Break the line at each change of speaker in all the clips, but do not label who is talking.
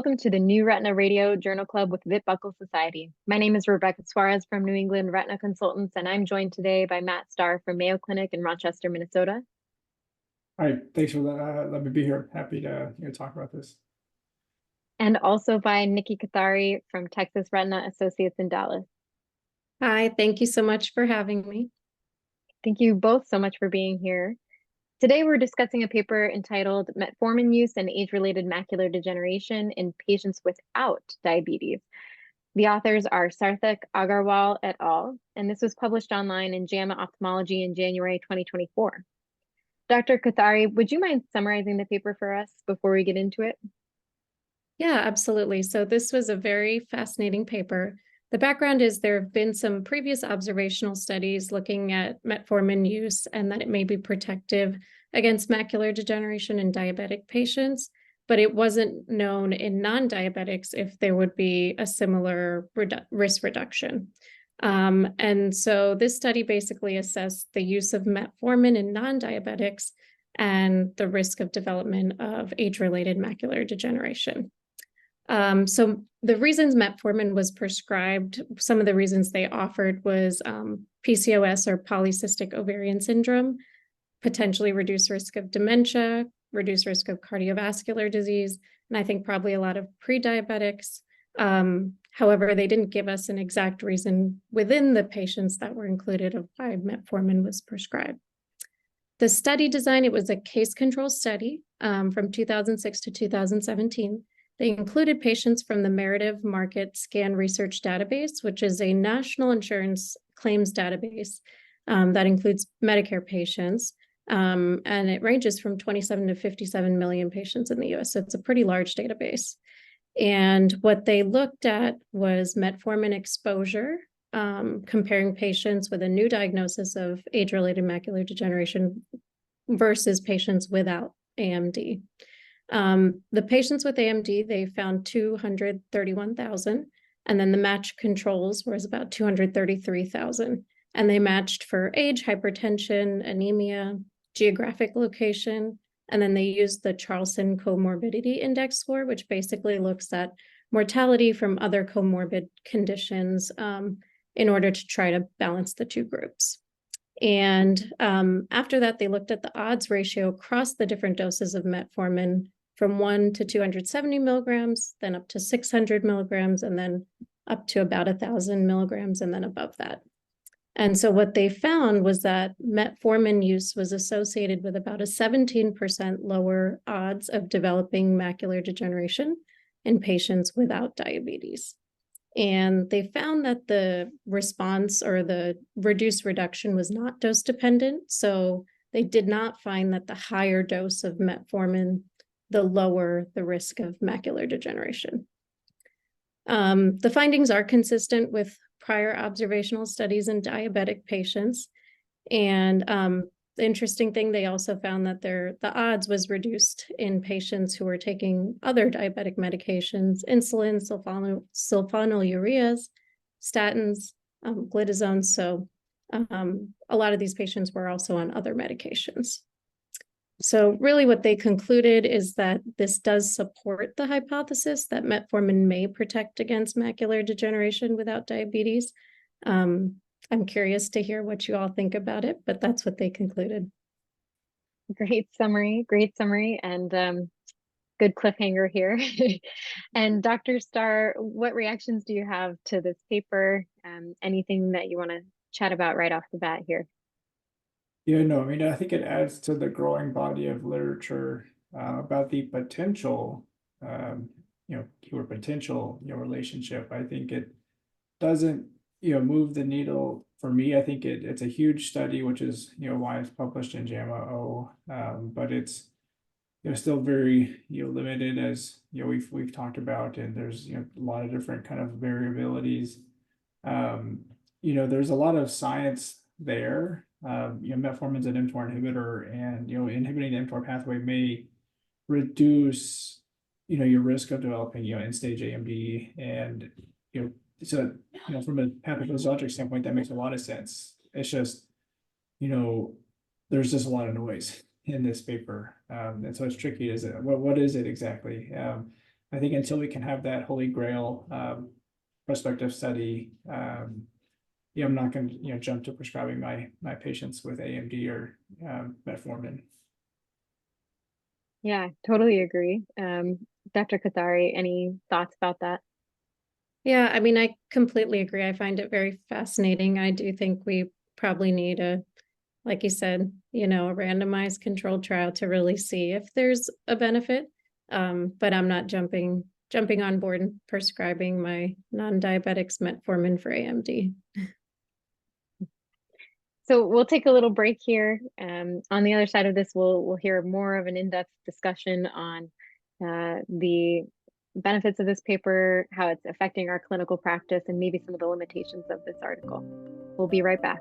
welcome to the new Retina Radio Journal Club with Vit Buckle Society. My name is Rebecca Soares from New England Retina Consultants, and I'm joined today by Matt Starr from Mayo Clinic in Rochester, Minnesota.
All right, thanks for letting me be here. Happy to talk about this.
And also by Nikisha Kothari from Texas Retina Associates in Dallas.
Hi, thank you so much for having me.
Thank you both so much for being here. Today, we're discussing a paper entitled Metformin Use and Age-Related Macular Degeneration in Patients Without Diabetes. The authors are Sarthak Agarwal et al., and this was published online in JAMA Ophthalmology in January 2024. Dr. Kothari, would you mind summarizing the paper for us before we get into it?
Yeah, absolutely. So this was a very fascinating paper. The background is there have been some previous observational studies looking at metformin use and that it may be protective against macular degeneration in diabetic patients, but it wasn't known in non-diabetics if there would be a similar risk reduction. And so this study basically assessed the use of metformin in non-diabetics and the risk of development of age-related macular degeneration. So the reasons metformin was prescribed, some of the reasons they offered was PCOS or polycystic ovarian syndrome, potentially reduced risk of dementia, reduced risk of cardiovascular disease, and I think probably a lot of pre-diabetics. However, they didn't give us an exact reason within the patients that were included of why metformin was prescribed. The study design, it was a case control study from 2006 to 2017. They included patients from the Meritive Market Scan Research Database, which is a national insurance claims database that includes Medicare patients. And it ranges from 27 to 57 million patients in the US. So it's a pretty large database. And what they looked at was metformin exposure, comparing patients with a new diagnosis of age-related macular degeneration versus patients without AMD. The patients with AMD, they found 231,000, and then the match controls was about 233,000. And they matched for age, hypertension, anemia, geographic location, and then they used the Charlson Comorbidity Index score, which basically looks at mortality from other comorbid conditions in order to try to balance the two groups. And after that, they looked at the odds ratio across the different doses of metformin from 1 to 270 milligrams, then up to 600 milligrams, and then up to about 1,000 milligrams, and then above that. And so what they found was that metformin use was associated with about a 17% lower odds of developing macular degeneration in patients without diabetes. And they found that the response or the reduced reduction was not dose dependent. So they did not find that the higher dose of metformin, the lower the risk of macular degeneration. The findings are consistent with prior observational studies in diabetic patients. And the interesting thing, they also found that the odds was reduced in patients who were taking other diabetic medications, insulin, sulfonylureas, statins, glitazone. So a lot of these patients were also on other medications. So really what they concluded is that this does support the hypothesis that metformin may protect against macular degeneration without diabetes. I'm curious to hear what you all think about it, but that's what they concluded.
Great summary, and good cliffhanger here. And Dr. Starr, what reactions do you have to this paper? Anything that you want to chat about right off the bat here?
Yeah, no, I mean, I think it adds to the growing body of literature about the potential, keyword potential, relationship. I think it doesn't, move the needle for me. I think it's a huge study, which is, why it's published in JAMA-O, but it's, still very, limited as, we've talked about, and there's, a lot of different kind of variabilities. There's a lot of science there. Metformin is an mTOR inhibitor, and inhibiting the mTOR pathway may reduce your risk of developing end-stage AMD, and so from a pathophysiologic standpoint that makes a lot of sense. It's just there's just a lot of noise in this paper, and so it's tricky. Is it what is it exactly? I think until we can have that holy grail prospective study, I'm not going to jump to prescribing my patients with AMD or metformin.
Yeah, totally agree. Dr. Kothari, any thoughts about that?
Yeah, I mean, I completely agree. I find it very fascinating. I do think we probably need like you said, a randomized controlled trial to really see if there's a benefit. But I'm not jumping on board and prescribing my non-diabetics metformin for AMD.
So we'll take a little break here. On the other side of this, we'll hear more of an in-depth discussion on the benefits of this paper, how it's affecting our clinical practice, and maybe some of the limitations of this article. We'll be right back.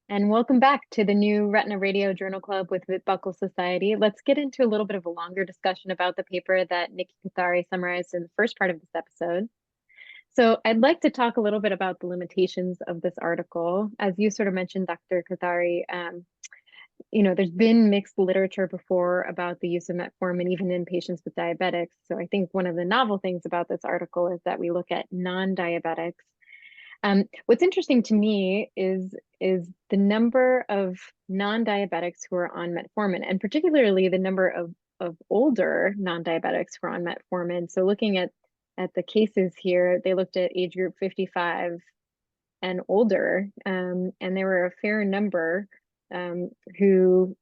And welcome back to the new Retina Radio Journal Club with Vit-Buckle Society. Let's get into a little bit of a longer discussion about the paper that Nikki Kothari summarized in the first part of this episode. So I'd like to talk a little bit about the limitations of this article. As you sort of mentioned, Dr. Kothari, there's been mixed literature before about the use of metformin, even in patients with diabetics. So I think one of the novel things about this article is that we look at non-diabetics. What's interesting to me is the number of non-diabetics who are on metformin, and particularly the number of older non-diabetics who are on metformin. So looking at the cases here, they looked at age group 55 and older, and there were a fair number who,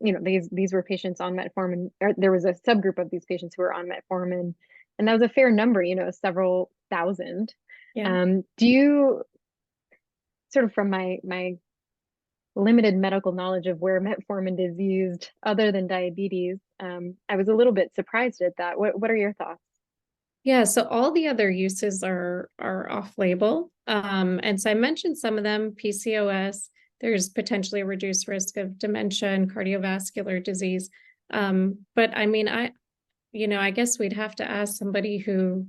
these were patients on metformin, or there was a subgroup of these patients who were on metformin, and that was a fair number, several thousand.
Yeah.
Do you, sort of from my limited medical knowledge of where metformin is used other than diabetes, I was a little bit surprised at that. What are your thoughts?
Yeah, so all the other uses are off-label. And so I mentioned some of them, PCOS, there's potentially a reduced risk of dementia and cardiovascular disease. But I mean, I guess we'd have to ask somebody who,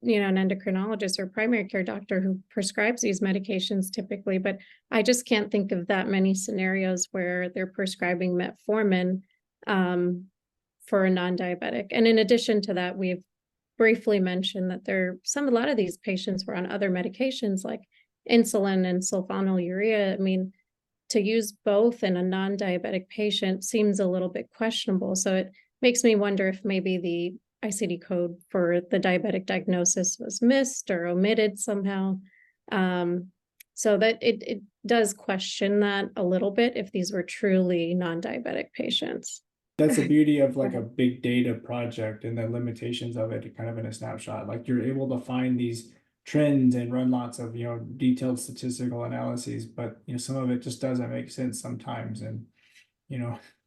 an endocrinologist or primary care doctor who prescribes these medications typically, but I just can't think of that many scenarios where they're prescribing metformin for a non-diabetic. And in addition to that, we've briefly mentioned that a lot of these patients were on other medications like insulin and sulfonylurea. I mean, to use both in a non-diabetic patient seems a little bit questionable. So it makes me wonder if maybe the ICD code for the diabetic diagnosis was missed or omitted somehow. So that it does question that a little bit if these were truly non-diabetic patients.
That's the beauty of like a big data project and the limitations of it kind of in a snapshot. Like you're able to find these trends and run lots of, detailed statistical analyses, but, some of it just doesn't make sense sometimes. And,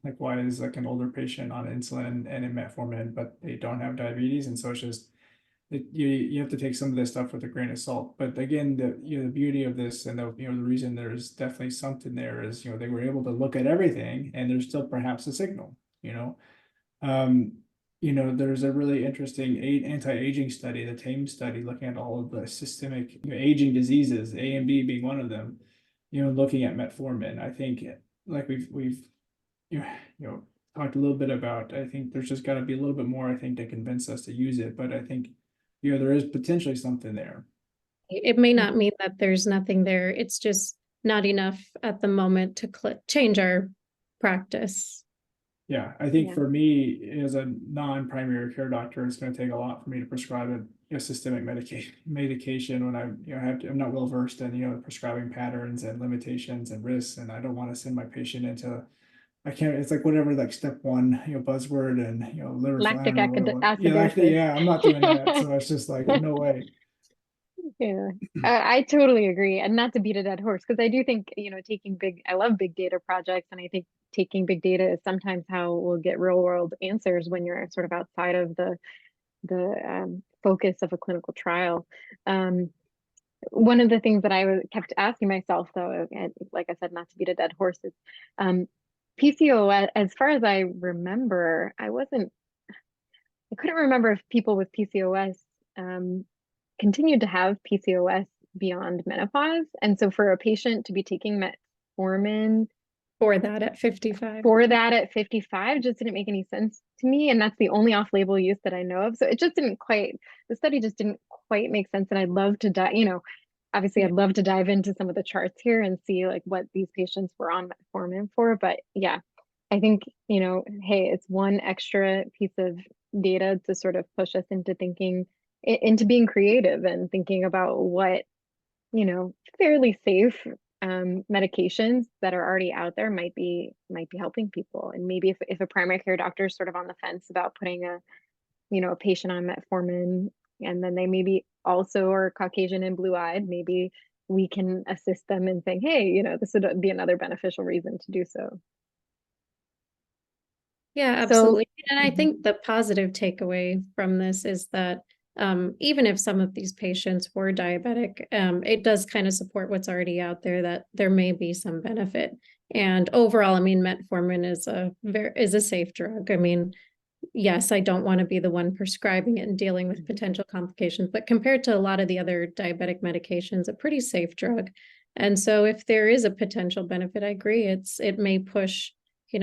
like why is like an older patient on insulin and in metformin, but they don't have diabetes? And so it's just, you have to take some of this stuff with a grain of salt. But again, the beauty of this and the reason there's definitely something there is, they were able to look at everything and there's still perhaps a signal. There's a really interesting anti-aging study, the TAME study, looking at all of the systemic aging diseases, AMD being one of them, looking at metformin. I think like we've talked a little bit about, I think there's just got to be a little bit more, I think, to convince us to use it. But I think, there is potentially something there.
It may not mean that there's nothing there. It's just not enough at the moment to change our practice.
Yeah, I think for me as a non-primary care doctor, it's going to take a lot for me to prescribe a systemic medication when I'm not well versed in prescribing patterns and limitations and risks, and I don't want to send my patient into it's like whatever, like step one, buzzword and liver
Lactic
acidosis. Yeah, I'm not doing that. So it's just like no way.
Yeah, I totally agree. And not to beat a dead horse, because I do think, I love big data projects. And I think taking big data is sometimes how we'll get real world answers when you're sort of outside of the focus of a clinical trial. One of the things that I kept asking myself, though, and like I said, not to beat a dead horse, is PCOS, as far as I remember, I couldn't remember if people with PCOS continued to have PCOS beyond menopause. And so for a patient to be taking metformin
For that at 55.
For that at 55 just didn't make any sense to me. And that's the only off-label use that I know of. So it just didn't quite, the study just didn't quite make sense. And I'd love to dive, obviously I'd love to dive into some of the charts here and see like what these patients were on metformin for. But yeah, I think, hey, it's one extra piece of data to sort of push us into thinking, into being creative and thinking about what, fairly safe medications that are already out there might be helping people. And maybe if a primary care doctor is sort of on the fence about putting a patient on metformin, and then they maybe also are Caucasian and blue-eyed, maybe we can assist them in saying, hey, this would be another beneficial reason to do so.
Yeah, absolutely. And I think the positive takeaway from this is that even if some of these patients were diabetic, it does kind of support what's already out there, that there may be some benefit. And overall, I mean, metformin is a safe drug. I mean, yes, I don't want to be the one prescribing it and dealing with potential complications, but compared to a lot of the other diabetic medications, a pretty safe drug. And so if there is a potential benefit, I agree, it may push,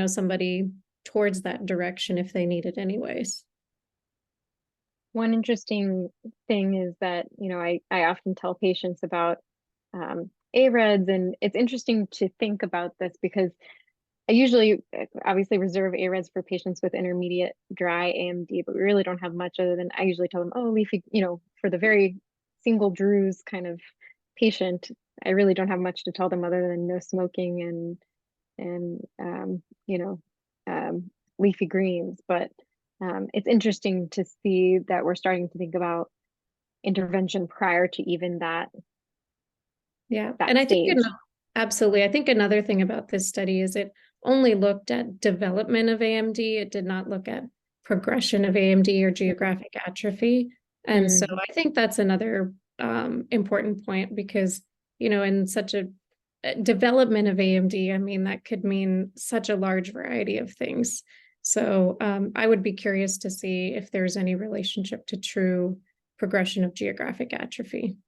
somebody towards that direction if they need it anyways.
One interesting thing is that, I often tell patients about AREDs, and it's interesting to think about this because I usually obviously reserve AREDs for patients with intermediate dry AMD, but we really don't have much other than I usually tell them, oh, leafy, for the very single druze kind of patient, I really don't have much to tell them other than no smoking and leafy greens. But it's interesting to see that we're starting to think about intervention prior to even that.
Yeah,
that
and I
stage.
think absolutely. I think another thing about this study is it only looked at development of AMD. It did not look at progression of AMD or geographic atrophy. And so I think that's another important point because, in such a development of AMD, I mean, that could mean such a large variety of things. So I would be curious to see if there's any relationship to true progression of geographic atrophy.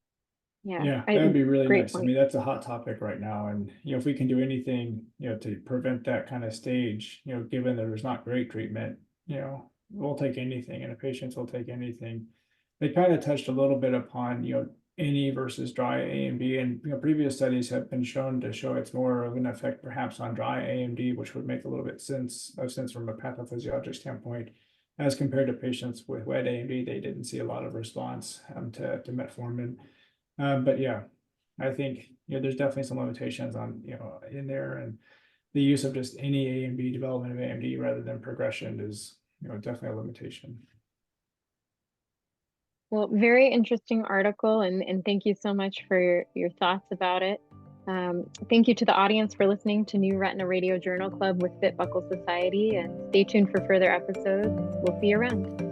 Yeah, that would be really nice.
Point.
I mean, that's a hot topic right now. And, if we can do anything, to prevent that kind of stage, given there's not great treatment, we'll take anything and the patients will take anything. They kind of touched a little bit upon, any versus dry AMD, and previous studies have been shown to show it's more of an effect perhaps on dry AMD, which would make a little bit of sense from a pathophysiologic standpoint. As compared to patients with wet AMD, they didn't see a lot of response to metformin. But yeah, I think there's definitely some limitations on in there, and the use of just any AMD development of AMD rather than progression is definitely a limitation.
Well, very interesting article, and thank you so much for your thoughts about it. Thank you to the audience for listening to New Retina Radio Journal Club with Fit Buckle Society, and stay tuned for further episodes. We'll see you around.